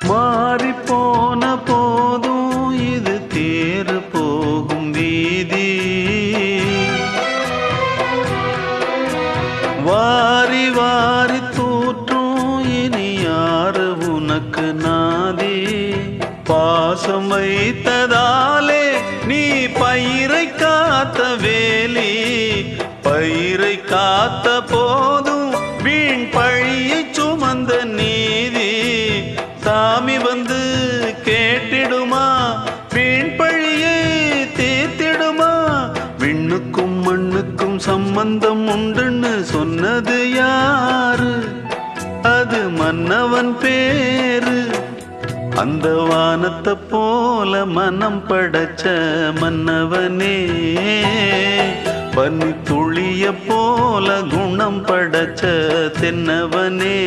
மாறி போன போதும் இது தேறு போகும் வீதி. வாரி வாரி தூற்றும் இனி யாரு உனக்கு நாதி. பாசம் வைத்ததாலே நீ பயிரை காத்த வேலி. பயிரை காத்த போதும் வீண் பழியை சுமந்த நீதி. சாமி வந்து கேட்டிடுமா, வீண் பழியை தீர்த்திடுமா. விண்ணுக்கும் மண்ணுக்கும் சம்பந்தம் உண்டுன்னு சொன்னது யாரு? அது மன்னவன் பேரு. அந்த வானத்தை போல மனம் படைச்ச மன்னவனே, பனி துளிய போல குணம் படைச்ச தென்னவனே.